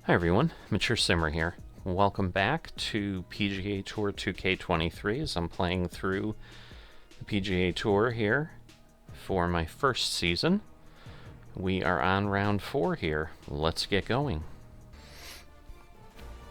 Hi everyone, Mature Simmer here. Welcome back to PGA Tour 2K23 as I'm playing through the PGA Tour here for my first season. We are on round 4 here. Let's get going.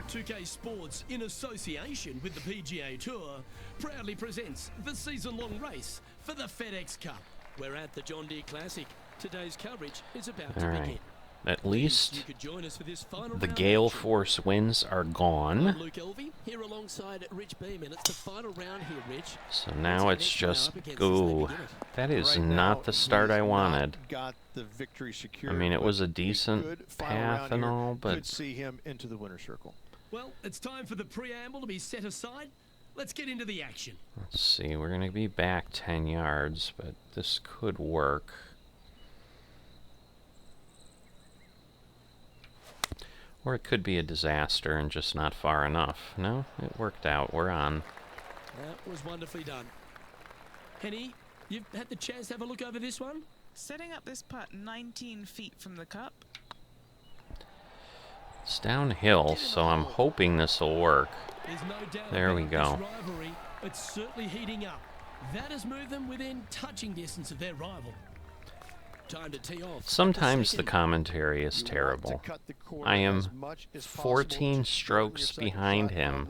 2K Sports, in association with the PGA Tour, proudly presents the season-long race for the FedEx Cup. We're at the John Deere Classic. Today's coverage is about to begin. At least you could join us for this final the round gale action. force winds are gone. I'm Luke Elvey, here alongside Rich Beam, and it's the final round here, Rich. So now it's just, ooh, that is not the start I wanted. Got the victory secured. I mean, it was a decent path and all, but could see him into the winner's circle. Well, it's time for the preamble to be set aside. Let's get into the action. let's see, we're going to be back 10 yards, but this could work. Or it could be a disaster and just not far enough. No, it worked out. We're on. That was wonderfully done. Henny, you've had the chance to have a look over this one? Setting up this putt 19 feet from the cup. It's downhill, so I'm hoping this will work. There's no doubt There we about go. this rivalry. It's certainly heating up. That has moved them within touching distance of their rival. Time to tee off. Sometimes the commentary is terrible. I am 14 strokes behind him.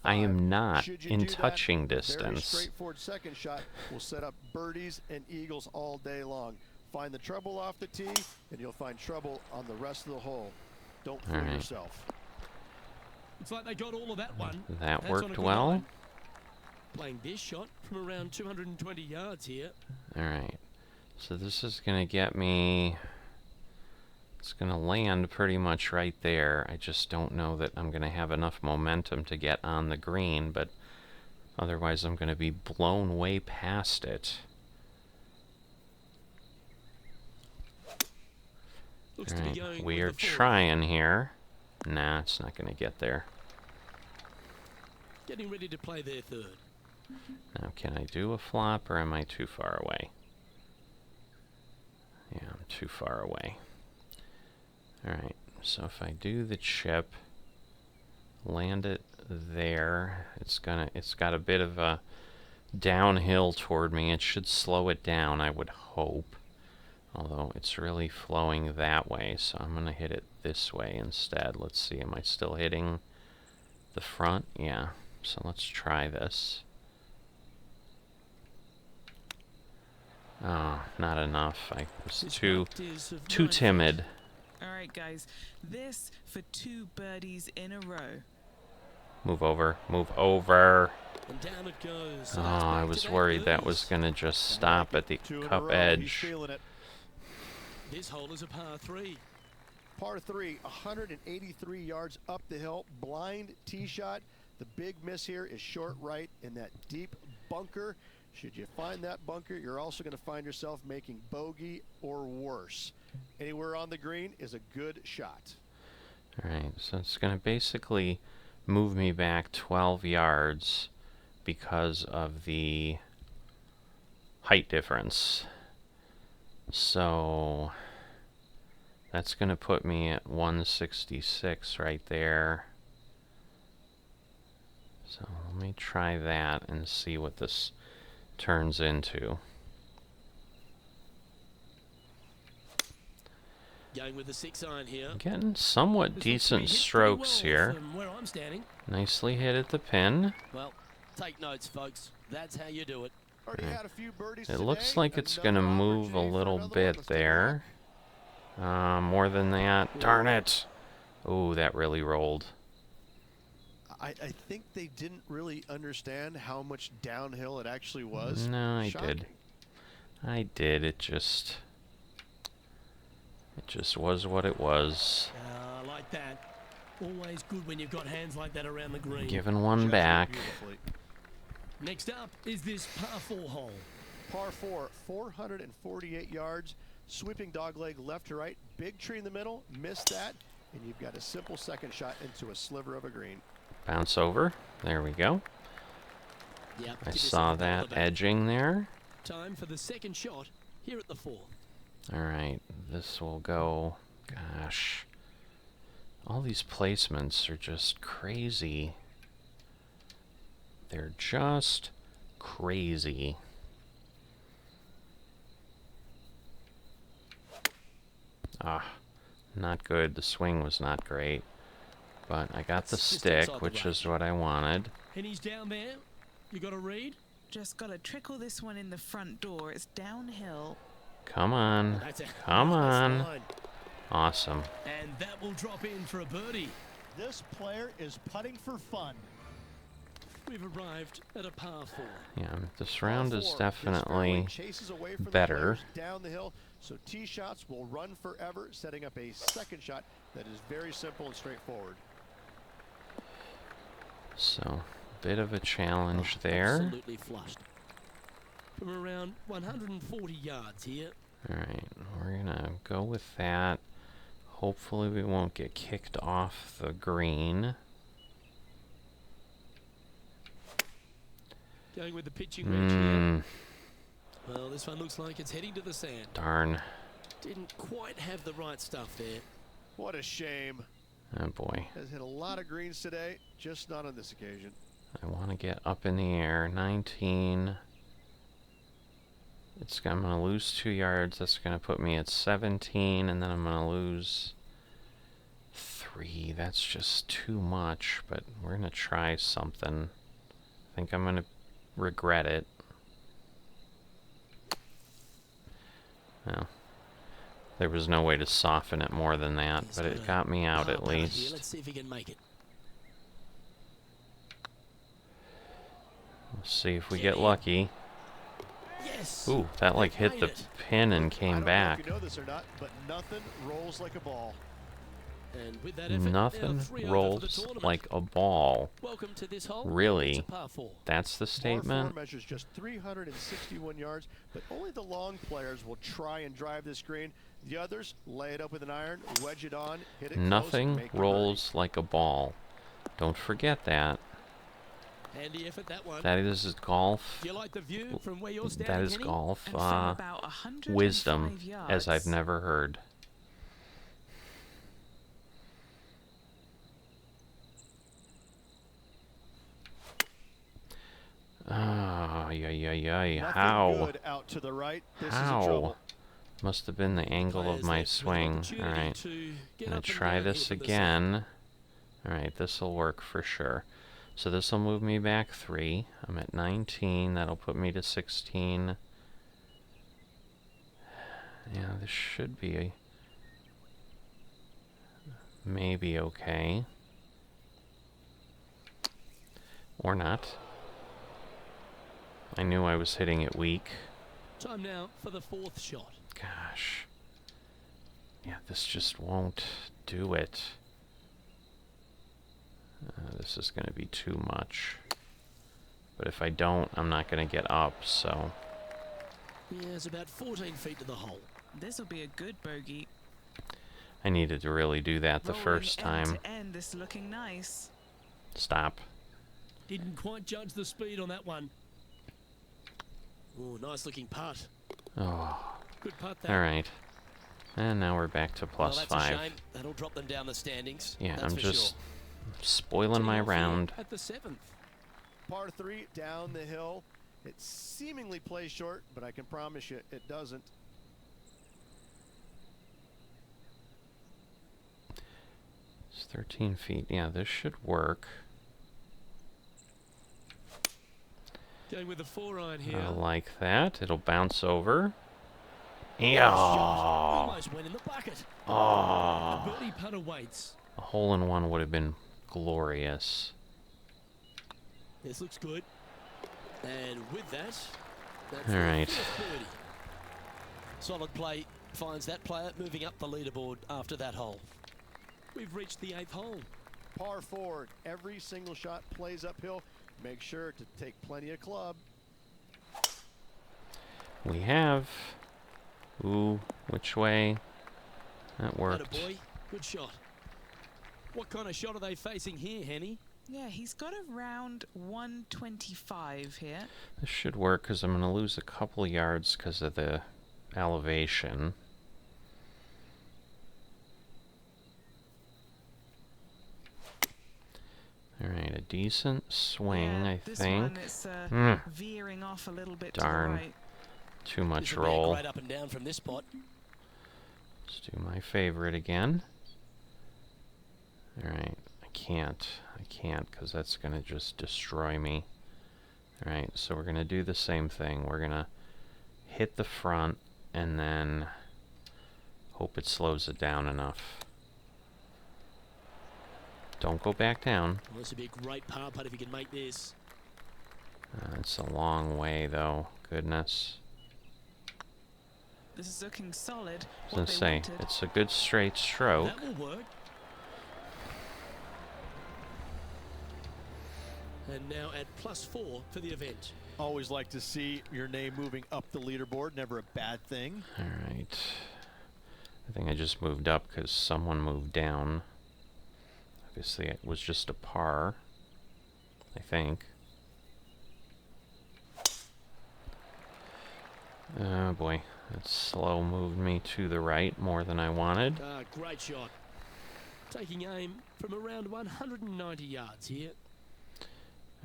I am not in touching distance. Straightforward second shot will set up birdies and eagles all day long. Find the trouble off the tee, and you'll find trouble on the rest of the hole. Don't fool yourself. It's like they got all of that one. That That's on a worked good well. line. Playing this shot from around 220 yards here. Alright. So this is going to get me... It's going to land pretty much right there. I just don't know that I'm going to have enough momentum to get on the green, but otherwise I'm going to be blown way past it. Looks to be Alright, going we with are the four. trying here. Nah, it's not going to get there. Getting ready to play their third. Now, can I do a flop, or am I too far away? Yeah, I'm too far away. Alright, so if I do the chip, land it there, it's got a bit of a downhill toward me. It should slow it down, I would hope. Although it's really flowing that way, so I'm gonna hit it this way instead. Let's see, am I still hitting the front? Yeah, so let's try this. Oh, not enough. I was too timid. Alright guys, this for 2 birdies in a row. Move over, move over. And down it goes. Oh, I was worried that was gonna just stop at the cup edge. This hole is a par 3. Par 3, 183 yards up the hill, blind tee shot. The big miss here is short right in that deep bunker. Should you find that bunker, you're also going to find yourself making bogey or worse. Anywhere on the green is a good shot. Alright, so it's gonna basically move me back 12 yards because of the height difference. So that's gonna put me at 166 right there. So let me try that and see what this turns into. Going with the 6-iron here. Getting somewhat This looks to be decent hit pretty strokes well here. from where I'm standing. Nicely hit at the pin. Well, take notes, folks. That's how you do it. Already had a few birdies It today. looks like it's Another gonna move a opportunity for little another one. bit Let's take a there. More than that. Darn it! Oh, that really rolled. I think they didn't really understand how much downhill it actually was. No, I Shocking. did. I did. It just was what it was. I like that. Always good when you've got hands like that around the green. Giving one Judged it back. beautifully. Next up is this par 4 hole. Par 4, 448 yards, sweeping dogleg left to right, big tree in the middle, missed that, and you've got a simple second shot into a sliver of a green. Bounce over. There we go. Yep, I give saw yourself a pat on that the back. edging there. Time for the second shot here at the 4th. Alright, this will go, gosh, All these placements are just crazy. They're just crazy. Ah, not good. The swing was not great. But I got the That's just stick, inside the which range. is what I wanted. Henny's down there. You got a read? Just gotta trickle this one in the front door. It's downhill. Come on. That's a Come nice on. line. Awesome. And that will drop in for a birdie. This player is putting for fun. We've arrived at a par 4. Yeah, this round Par is four. This fairway definitely chases away from the better. players down the hill, so tee shots will run forever, setting up a second shot that is very simple and straightforward. So, bit of a challenge there. Absolutely flushed. From around 140 yards here. Alright, we're gonna go with that. Hopefully we won't get kicked off the green. Going with the pitching wedge here. Mmm, Well, this one looks like it's heading to the sand. darn. Didn't quite have the right stuff there. What a shame. Oh boy. Has hit a lot of greens today, just not on this occasion. I want to get up in the air. 19. I'm going to lose 2 yards. That's going to put me at 17, and then I'm going to lose 3. That's just too much, but we're going to try something. I think I'm going to regret it. Well, there was no way to soften it more than that, He's but it got a got me out par at putt here. least. Let's see if he can make it. Let's see if we Get get in. lucky. Yes. Ooh, that like They've hit made the it. pin and I came don't know back. if you know this or not, but nothing rolls like a ball. And with that effort, now Nothing 3 over for the rolls tournament. like a ball. Welcome to this hole. Really? It's a par 4. That's the Par 4 statement? measures just 361 yards, but only the long players will try and drive this green. The others lay it up with an iron, wedge it on, hit it close, and Nothing make the rolls like a ball. Don't forget that. Handy effort, that one. That is golf. Do you like the view from where you're standing, That is Henny? golf And from about 105 wisdom, yards. as I've never heard. Oh, Nothing how? good out to the right. This is a How? trouble. Must have been the angle of Players my left with an swing. opportunity Alright, to get gonna up and try down this here from the sand. again. Alright, this'll work for sure. So this'll move me back 3. I'm at 19. That'll put me to 16. Yeah, this should be maybe okay. Or not. I knew I was hitting it weak. Time now for the 4th shot. Gosh. Yeah, this just won't do it. This is going to be too much. But if I don't, I'm not going to get up, so... Yeah, it's about 14 feet to the hole. This will be a good bogey. I needed to really do that the Rolling first end time. to end, this looking nice. Stop. Didn't quite judge the speed on that one. Oh, nice looking putt. Oh, Good putt there. alright. And now we're back to Well, plus that's 5. a shame. That'll drop them down the standings. Yeah, that's I'm for just sure. spoiling my Teeing off here round. At the 7th. Par 3 down the hill. It seemingly plays short, but I can promise you it doesn't. It's 13 feet. Yeah, this should work. Going with the 4-iron here. I like that. It'll bounce over. Shot. Yeah. Almost went in the bucket. Oh. A birdie putt awaits. A hole in one would have been glorious. This looks good. And with that, that's All the right. 5th birdie. Solid play finds that player moving up the leaderboard after that hole. We've reached the 8th hole. Par 4, every single shot plays uphill. Make sure to take plenty of club. We have. Ooh, which way? That worked. Attaboy. Good shot. What kind of shot are they facing here, Henny? Yeah, he's got around 125 here. This should work because I'm going to lose a couple yards because of the elevation. a decent swing, Yeah, I this think. one, it's veering off a little bit Darn. to the right. Too much This'll be a roll. great up and down from this spot. Let's do my favorite again. Alright, I can't because that's going to just destroy me. Alright, so we're going to do the same thing. We're going to hit the front and then hope it slows it down enough. Don't go back down. Well, this would be a great par putt if you can make this. It's a long way though. Goodness. This is looking solid. I was going to say, it's a good straight stroke. That will work. And now at +4 for the event. Always like to see your name moving up the leaderboard. Never a bad thing. Alright. I think I just moved up because someone moved down. Obviously, it was just a par. I think. Oh boy. That slow moved me to the right more than I wanted. Great shot. Taking aim from around 190 yards here.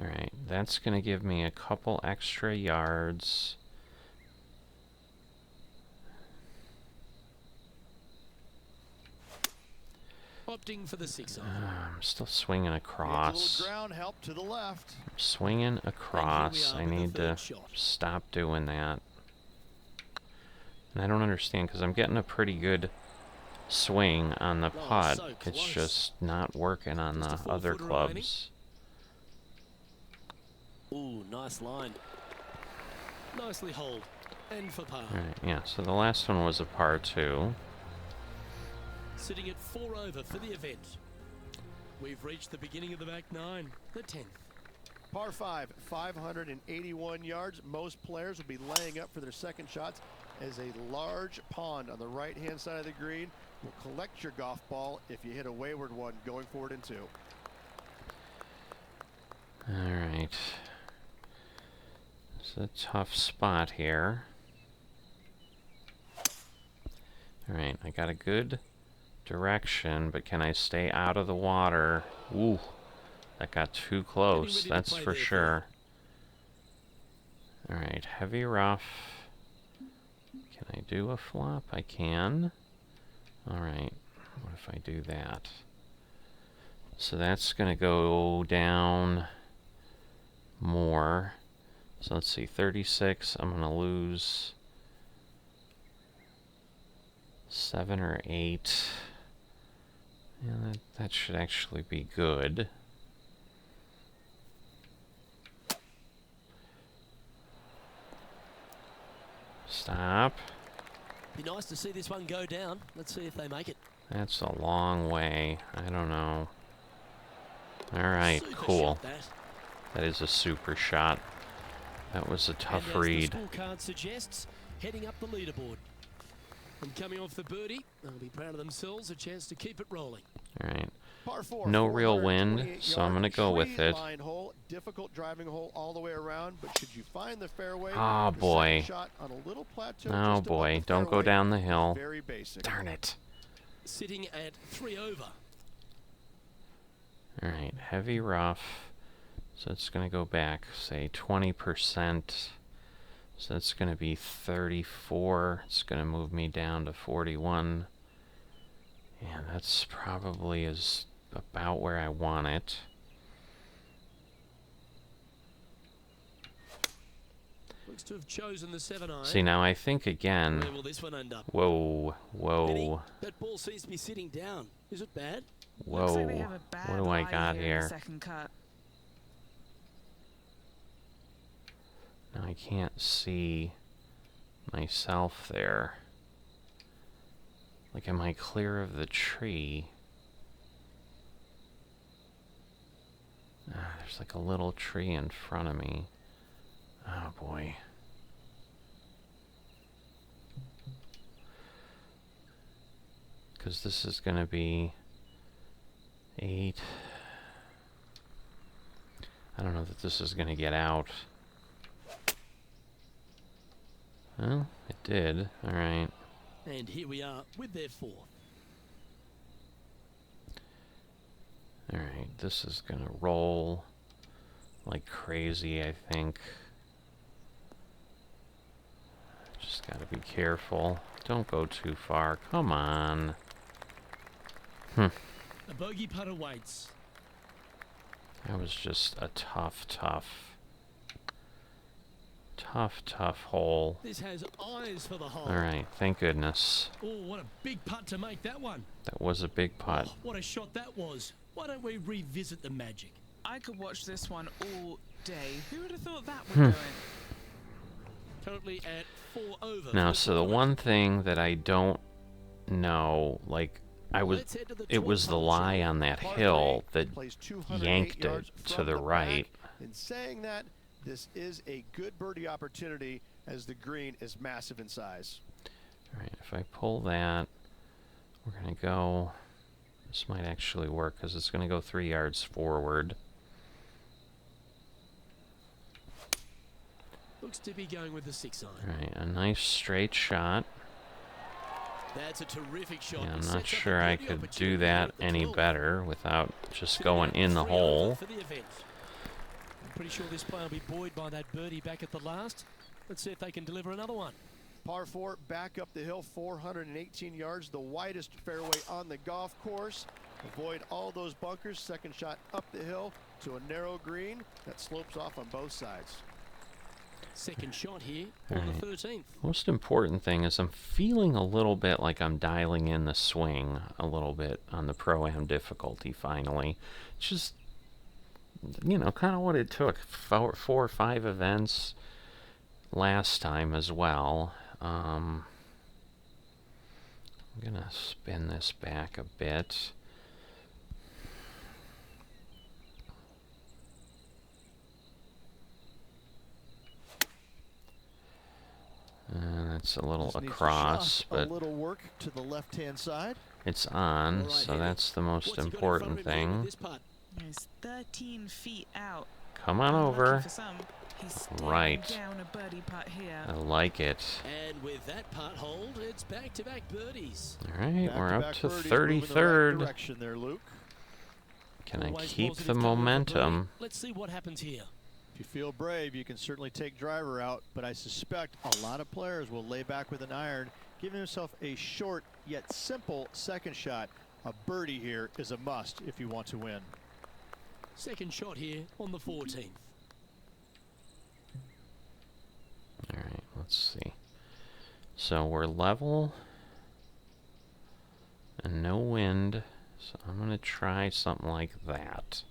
Alright, that's going to give me a couple extra yards. Opting for the 6-iron. I'm still swinging across. A little ground help to the left. I'm swinging across. I with the need to third shot. stop doing that. And I don't understand because I'm getting a pretty good swing on the Oh, putt. so It's close. just not working on Just a the 4 other footer remaining. clubs. Ooh, nice line. Nicely holed. And for par. Alright, yeah, so the last one was a par 2. Sitting at 4 over for the event. We've reached the beginning of the back 9, the 10th. Par 5, 581 yards. Most players will be laying up for their second shots as a large pond on the right-hand side of the green will collect your golf ball if you hit a wayward one going forward in 2. Alright. It's a tough spot here. Alright, I got a good direction, but can I stay out of the water? Ooh, that got too close, to that's play for there, sure. Alright, heavy rough. Can I do a flop? I can. Alright, what if I do that? So that's going to go down more. So let's see, 36, I'm going to lose 7 or 8. Yeah, that should actually be good. Stop. Be nice to see this one go down. Let's see if they make it. That's a long way. I don't know. Alright, Super cool. shot, that. That is a super shot. That was a tough and as read. the scorecard suggests, heading up the leaderboard. And coming off the birdie, they'll be proud of themselves, a chance to keep it rolling. Alright. Par 4, No real 428 wind, so I'm gonna yard go with tree it. line hole, difficult driving hole all the way around, but should you find the fairway, Ah, the second boy. shot on a little plateau Oh just above boy, the don't go fairway down the is hill. Very basic. Darn it. Sitting at 3 over. Alright, heavy rough. So it's going to go back, say, 20%. So that's going to be 34. It's going to move me down to 41. And that's probably is about where I want it. Looks to have chosen the 7-iron. See, now I think again... Where will this one end up? Whoa, Benny, whoa, that ball seems to be sitting down. Is it bad? Looks like whoa. we have a bad What do I lie got here in here? the second cut. Now I can't see myself there. Like, am I clear of the tree? There's like a little tree in front of me. Oh boy. Because this is going to be 8. I don't know that this is going to get out. Well, it did. Alright. And here we are with their 4th. Alright, this is gonna roll like crazy, I think. Just gotta be careful. Don't go too far. Come on. A bogey putt awaits. That was just a tough hole. This has eyes for the hole. Alright, thank goodness. Oh, what a big putt to make that one. That was a big putt. Oh, what a shot that was. Why don't we revisit the magic? I could watch this one all day. Who would have thought that would go in? Currently at 4 over. Now, for the so the tournament. one thing that I don't know, like, Let's head to the it was the 12th lie hole. on that Par hill three, that plays 208 yanked it yards to from the back. right. In saying that, this is a good birdie opportunity as the green is massive in size. Alright, if I pull that, we're gonna go... This might actually work, because it's gonna go 3 yards forward. Looks to be going with the 6 iron. Alright, a nice straight shot. That's a terrific shot. Yeah, I'm It not sets up a sure I birdie could do opportunity that at the any 12th. better without just Sitting going at in the 3 over hole. for the event. I'm pretty sure this player will be buoyed by that birdie back at the last. Let's see if they can deliver another one. Par 4, back up the hill, 418 yards, the widest fairway on the golf course. Avoid all those bunkers. Second shot up the hill to a narrow green that slopes off on both sides. Second shot here on the 13th. Most important thing is I'm feeling a little bit like I'm dialing in the swing a little bit on the Pro-Am difficulty finally. Just, you know, kind of what it took. 4 or 5 events last time as well. I'm gonna spin this back a bit. And it's a little Just needs to across, shove but a little work to the left-hand side. it's on, All right, so Henry. that's the most What's he got in front important of him here with thing. this putt? He's 13 feet out. Come on Unlucky over. for some. He's staring Right. down a birdie putt here. I like it. And with that putt hold, it's back-to-back birdies. Alright, we're up Back-to-back to birdies, moving in the right 33rd. direction there, Luke. Can I Always keep positive the going for momentum? birdie. Let's see what happens here. If you feel brave, you can certainly take driver out, but I suspect a lot of players will lay back with an iron, giving himself a short yet simple second shot. A birdie here is a must if you want to win. Second shot here on the 14th. Alright, let's see. So we're level and no wind, so I'm going to try something like that.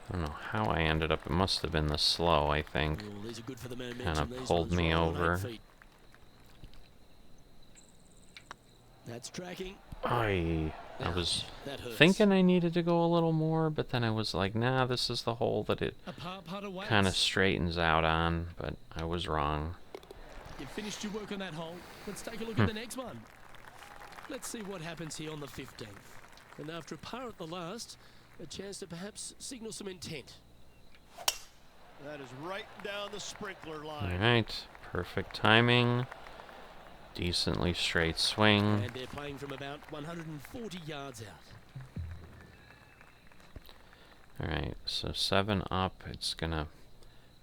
I don't know how I ended up. It must have been the slow, I think. Oh, these are good for the momentum. Kinda These pulled ones me right on 8 over. feet. That's tracking. I was That hurts. thinking I needed to go a little more, but then I was like, nah, this is the hole that it A par putt awaits. kind of straightens out on, but I was wrong. You've finished your work on that hole. Let's take a look at the next one. Let's see what happens here on the 15th. And after a par at the last, a chance to perhaps signal some intent. That is right down the sprinkler line. Alright, perfect timing. Decently straight swing. And they're playing from about 140 yards out. Alright, so 7 up. It's gonna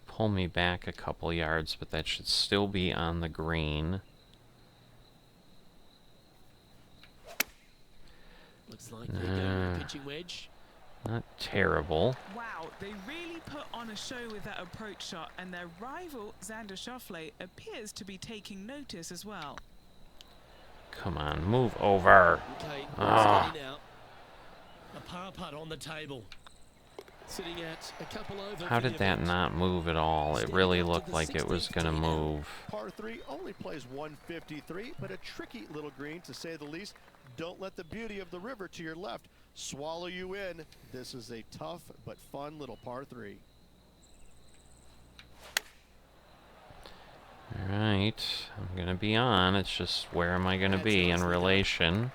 pull me back a couple yards, but that should still be on the green. Looks like they're going with a pitching wedge. Not terrible. Wow, they really put on a show with that approach shot, and their rival, Xander Schauffele, appears to be taking notice as well. Come on, move over. Okay, Ah. steady now. A par putt on the table. Sitting at a couple over. How for the did that event. not move at all? It really looked like it was gonna move. Par 3 only plays 153, but a tricky little green to say the least. Don't let the beauty of the river to your left swallow you in. This is a tough but fun little par 3. Alright, I'm gonna be on. It's just where am I gonna be in relation?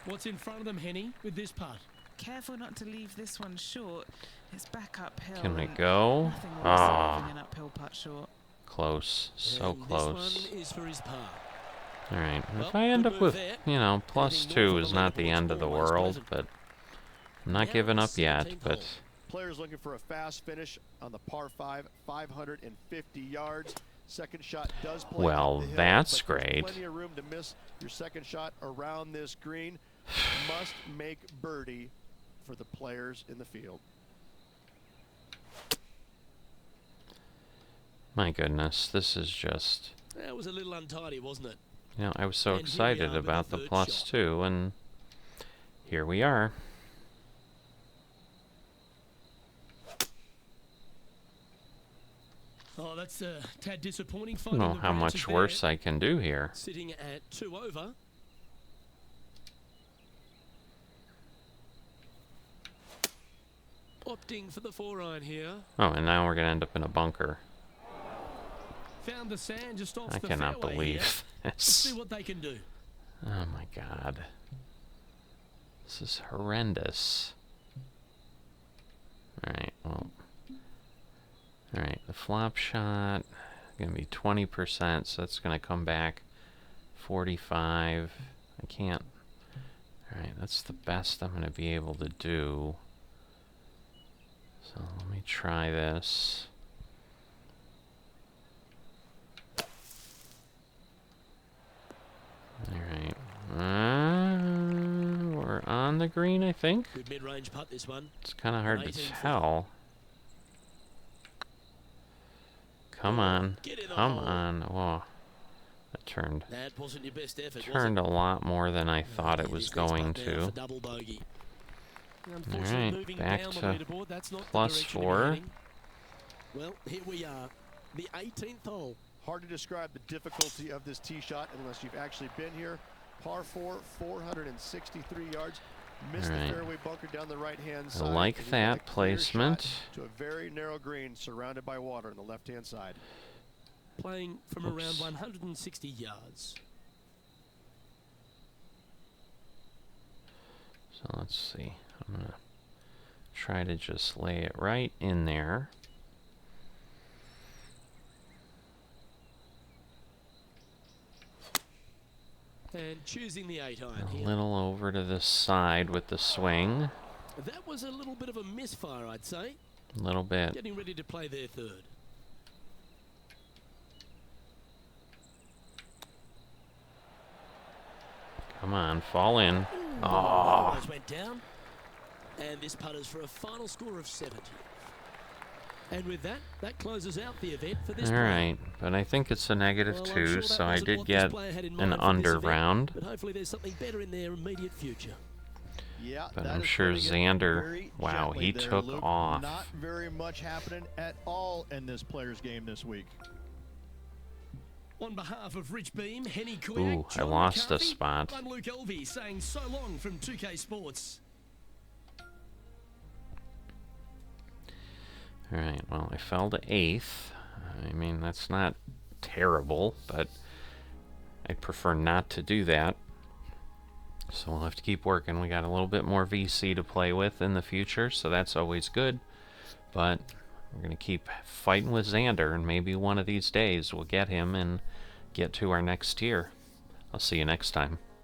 What's in front of them, Henny, with this putt? Careful not to leave this one short. It's back uphill. Can we and go? Nothing worse Ah, than leaving an uphill putt short. close. So And close. This one is for his par. Alright, Well, if I end good up move with, there. you know, plus Anything more 2 for is the not the leaderboard's end of the always world, pleasant. but I'm not Now giving the up yet, 17th but hole. Players looking for a fast finish on the par 5, 550 yards. Second shot does play well, up the hill, that's but there's great. plenty of room to miss your second shot around this green. Must make birdie for the players in the field. My goodness, this is just, That was a little untidy, wasn't it? you know, I was so And here we excited are with about the the third plus shot. 2, and here we are. Oh, that's a tad disappointing. I don't know how much worse I can do here. Sitting at 2 over. Opting for the 4-iron here. Oh, and now we're going to end up in a bunker. Found the sand just off I the cannot fairway here. believe Let's see this. what they can do. Oh my god. This is horrendous. Alright, well. Alright, the flop shot going to be 20%, so that's going to come back 45. I can't. Alright, that's the best I'm going to be able to do. So let me try this. Alright. We're on the green, I think. Good mid-range putt, this one. It's kind of hard to 18 tell. Come on. Get in the Come hole. on. Oh, that turned That wasn't your best effort, turned a lot more than I thought it was this next going putt now to. for double bogey. Unfortunately, Alright, moving back down the to leaderboard, that's not the plus direction to be 4. heading. Well, here we are, the 18th hole. Hard to describe the difficulty of this tee shot unless you've actually been here. Par 4, 463 yards. Missed All right. the fairway bunker down the right-hand I side. like and you got a that clear placement. shot to a very narrow green surrounded by water on the left-hand side. Playing from Oops. around 160 yards. So let's see. I'm going to try to just lay it right in there. And choosing the 8-iron A here. little over to the side with the swing. That was a little bit of a misfire, I'd say. A little bit. Getting ready to play their third. Come on, fall in. Oh, Almost went down. And this putters for a final score of 70. And with that, that closes out the event for this all player. right. But I think it's a negative Well, I'm 2, sure that so I wasn't did what this get player had in an mind for under this event, round. But hopefully there's something better in their immediate future. Yeah, But that I'm is sure putting it Xander, very wow, gently he there, took Luke. off. Not very much happening at all in this player's game this week. On behalf of Rich Beam, Henny Kuyak, Ooh, I John lost a McCarthy, spot. I'm Luke Elvey saying so long from 2K Sports. All right, well, I fell to 8th. I mean, that's not terrible, but I'd prefer not to do that. So we'll have to keep working. We got a little bit more VC to play with in the future, so that's always good. But we're going to keep fighting with Xander, and maybe one of these days we'll get him and get to our next tier. I'll see you next time.